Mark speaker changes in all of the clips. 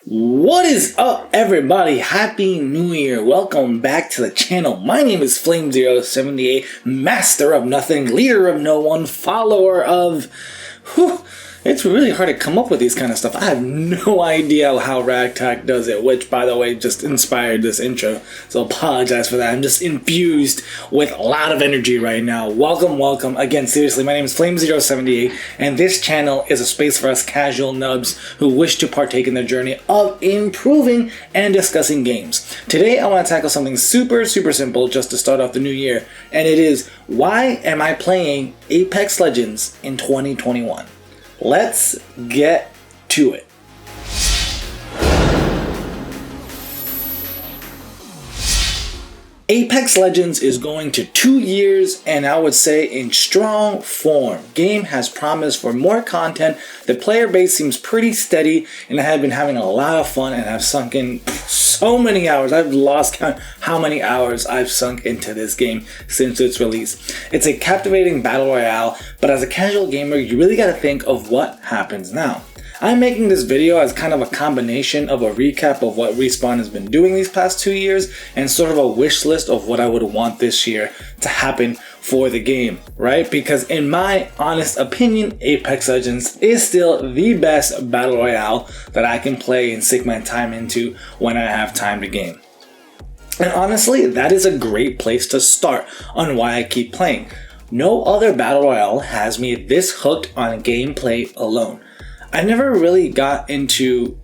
Speaker 1: What is up, everybody? Happy New Year. Welcome back to the channel. My name is Flame078, master of nothing, leader of no one, follower of... It's really hard to come up with these kind of stuff. I have no idea how Ragtag does it, which, by the way, just inspired this intro. So apologize for that. I'm just infused with a lot of energy right now. Welcome. Again, seriously, my name is Flame078, and this channel is a space for us casual nubs who wish to partake in the journey of improving and discussing games. Today, I want to tackle something super simple just to start off the new year, and it is, why am I playing Apex Legends in 2021? Let's get to it. Apex Legends is going to 2 years, and I would say in strong form. Game has promised for more content. The player base seems pretty steady, and I have been having a lot of fun and have sunk in so many hours. I've lost count how many hours I've sunk into this game since its release. It's a captivating battle royale, but as a casual gamer, you really gotta think of what happens now. I'm making this video as kind of a combination of a recap of what Respawn has been doing these past 2 years and sort of a wish list of what I would want this year to happen for the game, right? Because in my honest opinion, Apex Legends is still the best battle royale that I can play and sink my time into when I have time to game. And honestly, that is a great place to start on why I keep playing. No other battle royale has me this hooked on gameplay alone. I never really got into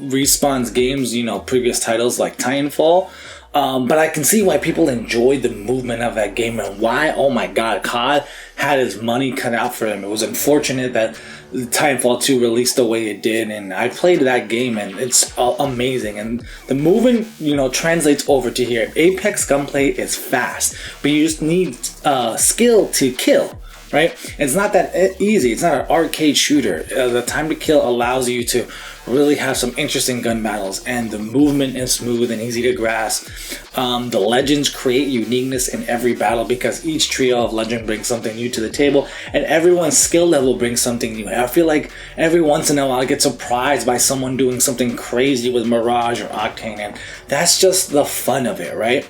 Speaker 1: Respawn's games, previous titles like Titanfall, but I can see why people enjoyed the movement of that game and why, oh my god, COD had his money cut out for him. It was unfortunate that Titanfall 2 released the way it did, and I played that game and it's amazing. And the movement, translates over to here. Apex gunplay is fast, but you just need skill to kill. Right? It's not that easy. It's not an arcade shooter. The time to kill allows you to really have some interesting gun battles, and the movement is smooth and easy to grasp. The legends create uniqueness in every battle because each trio of legend brings something new to the table, and everyone's skill level brings something new. I feel like every once in a while I get surprised by someone doing something crazy with Mirage or Octane, and that's just the fun of it, right?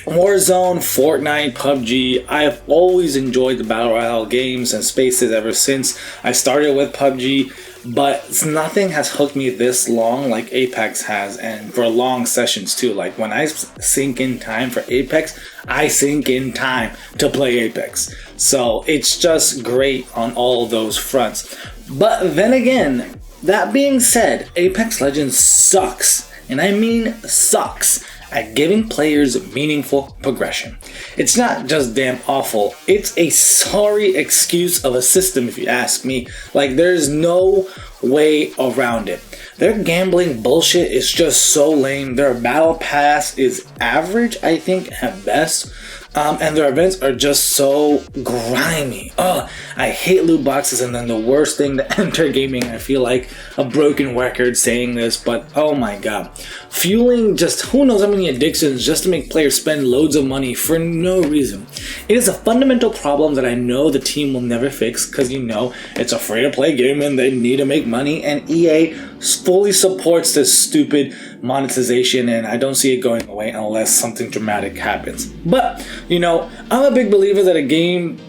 Speaker 1: Warzone, Fortnite, PUBG, I have always enjoyed the Battle Royale games and spaces ever since I started with PUBG, but nothing has hooked me this long like Apex has, and for long sessions too. Like when I sink in time for Apex, I sink in time to play Apex. So it's just great on all of those fronts. But then again, that being said, Apex Legends sucks, and I mean sucks, at giving players meaningful progression. It's not just damn awful, it's a sorry excuse of a system if you ask me. Like, there's no way around it. Their gambling bullshit is just so lame. Their battle pass is average, I think, at best. And their events are just so grimy. I hate loot boxes, and then the worst thing to enter gaming, I feel like a broken record saying this, but oh my god. Fueling just who knows how many addictions just to make players spend loads of money for no reason. It is a fundamental problem that I know the team will never fix because, it's a free-to-play game and they need to make money, and EA fully supports this stupid monetization, and I don't see it going away unless something dramatic happens. But, I'm a big believer that a game,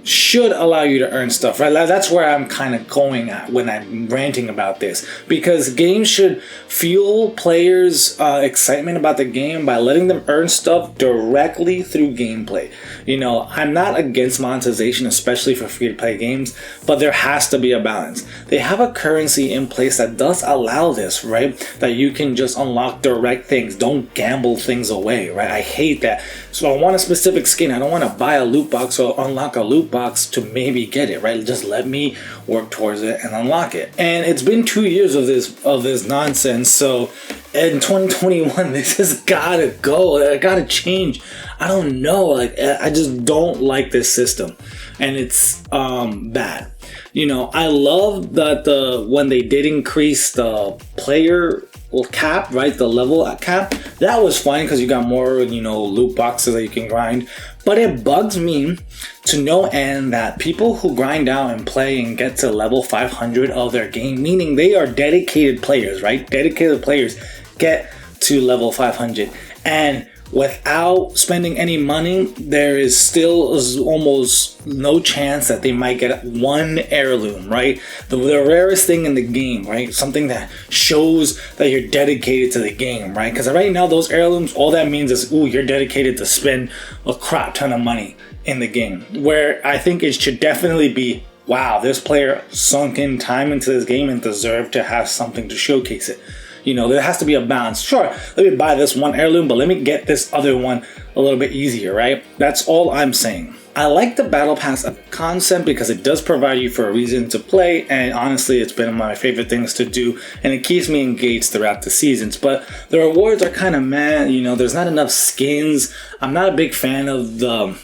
Speaker 1: should allow you to earn stuff, right? That's where I'm kind of going at when I'm ranting about this, because games should fuel players' excitement about the game by letting them earn stuff directly through gameplay. I'm not against monetization, especially for free-to-play games, but there has to be a balance. They have a currency in place that does allow this, right? That you can just unlock direct things. Don't gamble things away, right? I hate that. So I want a specific skin. I don't want to buy a loot box or unlock a loot box to maybe get it, right? Just let me work towards it and unlock it. And it's been 2 years of this nonsense. So in 2021, this has gotta go. It gotta change. I don't know. I just don't like this system, and it's bad. I love that when they did increase the player cap, right? The level cap. That was fun because you got more, loot boxes that you can grind. But it bugs me to no end that people who grind out and play and get to level 500 of their game, meaning they are dedicated players, right? Dedicated players get to level 500. And without spending any money, there is still almost no chance that they might get one heirloom, right? The rarest thing in the game, right? Something that shows that you're dedicated to the game, right? Because right now, those heirlooms, all that means is, ooh, you're dedicated to spend a crap ton of money in the game. Where I think it should definitely be, wow, this player sunk in time into this game and deserved to have something to showcase it. There has to be a balance. Sure, let me buy this one heirloom, but let me get this other one a little bit easier, right? That's all I'm saying. I like the Battle Pass concept because it does provide you for a reason to play, and honestly, it's been one of my favorite things to do, and it keeps me engaged throughout the seasons. But the rewards are kind of meh, there's not enough skins. I'm not a big fan of the,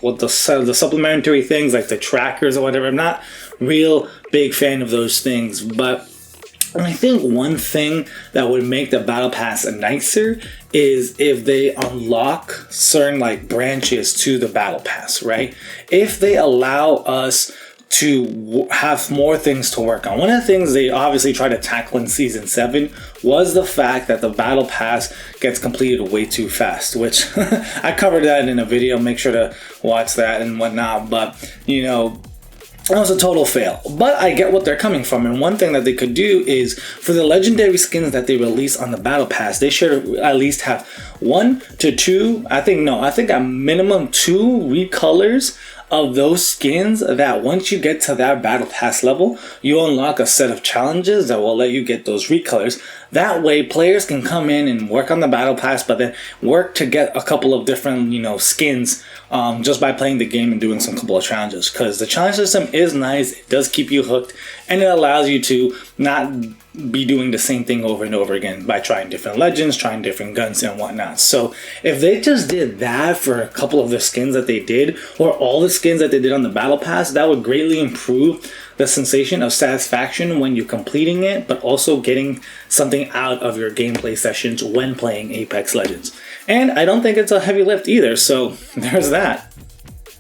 Speaker 1: the supplementary things like the trackers or whatever. I'm not real big fan of those things, but I think one thing that would make the Battle Pass nicer is if they unlock certain branches to the Battle Pass, right? If they allow us to have more things to work on. One of the things they obviously tried to tackle in Season 7 was the fact that the Battle Pass gets completed way too fast, which I covered that in a video. Make sure to watch that and whatnot, but that was a total fail. But I get what they're coming from. And one thing that they could do is for the legendary skins that they release on the Battle Pass, they should at least have 1 to 2, I think a minimum 2 recolors of those skins that once you get to that Battle Pass level, you unlock a set of challenges that will let you get those recolors. That way, players can come in and work on the Battle Pass, but then work to get a couple of different, skins just by playing the game and doing some couple of challenges. Because the challenge system is nice, it does keep you hooked, and it allows you to not be doing the same thing over and over again by trying different legends, trying different guns and whatnot. So if they just did that for a couple of the skins that they did, or all the skins that they did on the Battle Pass, that would greatly improve the sensation of satisfaction when you're completing it, but also getting something out of your gameplay sessions when playing Apex Legends. And I don't think it's a heavy lift either, so there's that.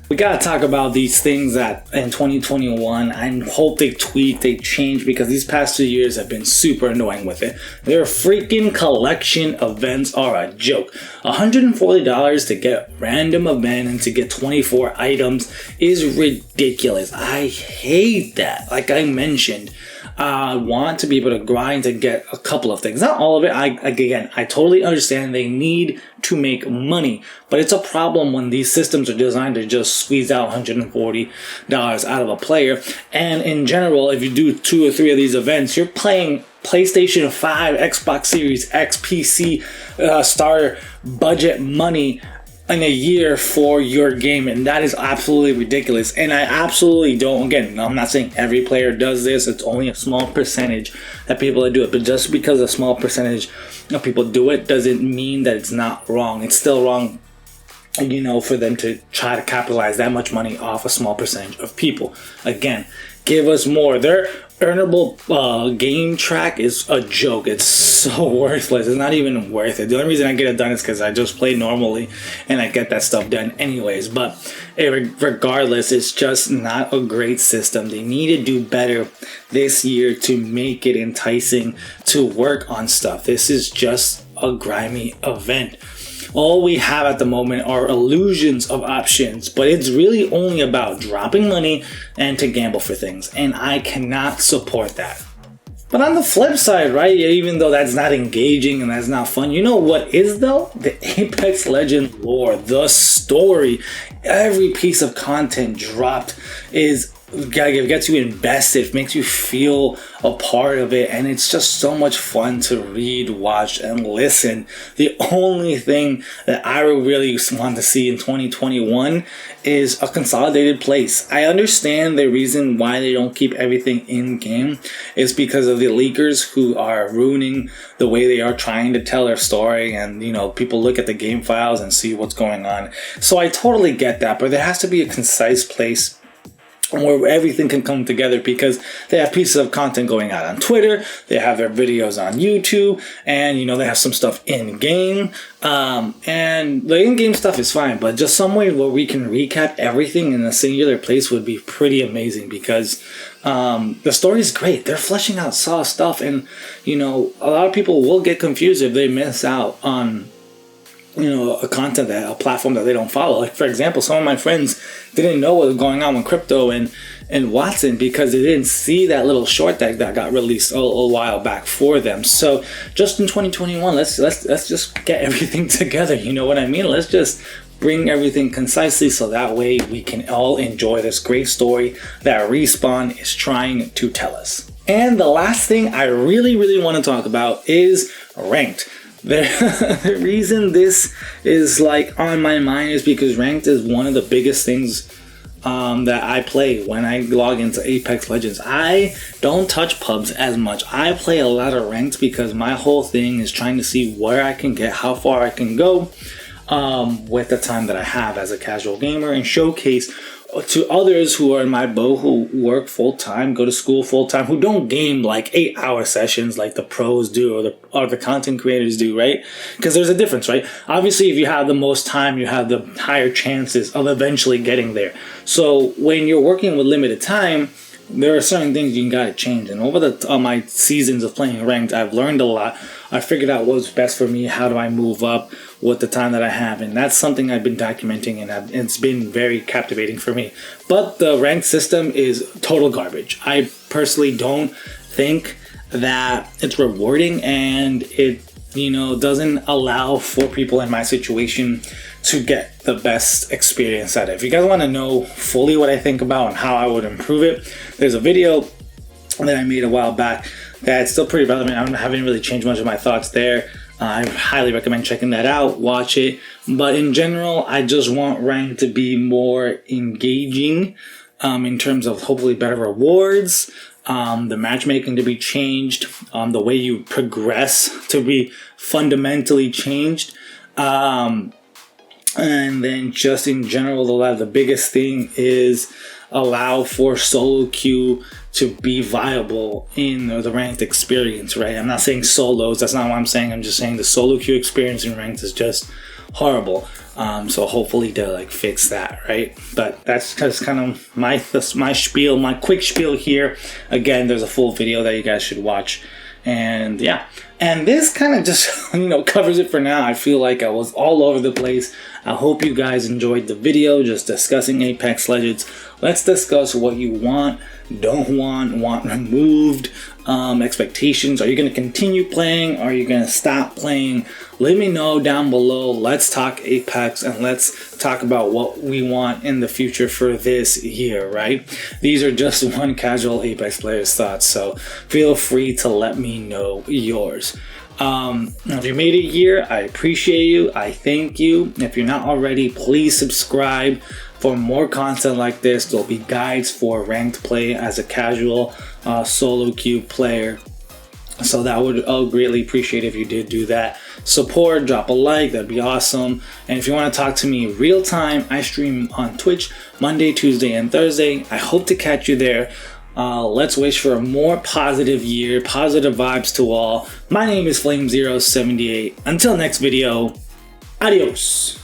Speaker 1: We gotta talk about these things that in 2021, I hope they tweak, they change, because these past 2 years have been super annoying with it. Their freaking collection events are a joke. $140 to get a random event and to get 24 items is ridiculous. I hate that. Like I mentioned, I want to be able to grind to get a couple of things. Not all of it. I totally understand they need to make money, but it's a problem when these systems are designed to just squeeze out $140 out of a player. And in general, if you do 2 or 3 of these events, you're playing PlayStation 5, Xbox Series X, PC, starter budget money in a year for your game, and that is absolutely ridiculous. And I absolutely don't, again, I'm not saying every player does this, it's only a small percentage that people do it, but just because a small percentage of people do it doesn't mean that it's not wrong. It's still wrong, for them to try to capitalize that much money off a small percentage of people. Again, give us more. Their earnable game track is a joke. It's so worthless. It's not even worth it. The only reason I get it done is because I just play normally and I get that stuff done anyways. But regardless, it's just not a great system. They need to do better this year to make it enticing to work on stuff. This is just a grimy event. All we have at the moment are illusions of options, but it's really only about dropping money and to gamble for things, and I cannot support that. But on the flip side, right, even though that's not engaging and that's not fun, you know what is though? The Apex Legends lore, the story, every piece of content dropped gets you invested, makes you feel a part of it, and it's just so much fun to read, watch, and listen. The only thing that I really want to see in 2021 is a consolidated place. I understand the reason why they don't keep everything in game is because of the leakers who are ruining the way they are trying to tell their story, and people look at the game files and see what's going on. So I totally get that, but there has to be a concise place where everything can come together because they have pieces of content going out on Twitter, they have their videos on YouTube, and they have some stuff in game. And the in-game stuff is fine, but just some way where we can recap everything in a singular place would be pretty amazing because the story is great. They're fleshing out Saw stuff, and a lot of people will get confused if they miss out on a platform that they don't follow. Like, for example, some of my friends didn't know what was going on with crypto and Watson because they didn't see that little short that got released a while back for them. So just in 2021, let's just get everything together. You know what I mean? Let's just bring everything concisely so that way we can all enjoy this great story that Respawn is trying to tell us. And the last thing I really, really want to talk about is ranked. The reason this is on my mind is because ranked is one of the biggest things that I play when I log into Apex Legends. I don't touch pubs as much. I play a lot of ranked because my whole thing is trying to see where I can get, how far I can go with the time that I have as a casual gamer, and showcase to others who are in my boat, who work full-time, go to school full-time, who don't game 8-hour sessions like the pros do or the content creators do, right? Because there's a difference, right? Obviously, if you have the most time, you have the higher chances of eventually getting there. So when you're working with limited time, there are certain things you gotta change. And over my seasons of playing ranked, I've learned a lot. I figured out what's best for me. How do I move up with the time that I have? And that's something I've been documenting, and it's been very captivating for me. But the ranked system is total garbage. I personally don't think that it's rewarding, and it doesn't allow for people in my situation to get the best experience at it. If you guys want to know fully what I think about and how I would improve it, there's a video that I made a while back that's still pretty relevant. I haven't really changed much of my thoughts there. I highly recommend checking that out, watch it. But in general, I just want rank to be more engaging in terms of hopefully better rewards, the matchmaking to be changed, the way you progress to be fundamentally changed. And then just in general, the biggest thing is allow for solo queue to be viable in the ranked experience, right? I'm not saying solos, that's not what I'm saying. I'm just saying the solo queue experience in ranked is just horrible. So hopefully to fix that, right? But that's just kind of my spiel, my quick spiel here. Again, there's a full video that you guys should watch. And yeah, and this kind of just covers it for now. I feel like I was all over the place. I hope you guys enjoyed the video just discussing Apex Legends. Let's discuss what you don't want removed, expectations. Are you going to continue playing? Are you going to stop playing? Let me know down below. Let's talk Apex, and let's talk about what we want in the future for this year, right? These are just one casual Apex player's thoughts, so feel free to let me know yours. If you made it here, I appreciate you. I thank you. If you're not already, please subscribe for more content like this. There'll be guides for ranked play as a casual solo queue player. So that I'll greatly appreciate if you did do that. Support, drop a like, that'd be awesome. And if you want to talk to me real time, I stream on Twitch Monday, Tuesday, and Thursday. I hope to catch you there. Let's wish for a more positive year, positive vibes to all. My name is Flame078. Until next video, adios.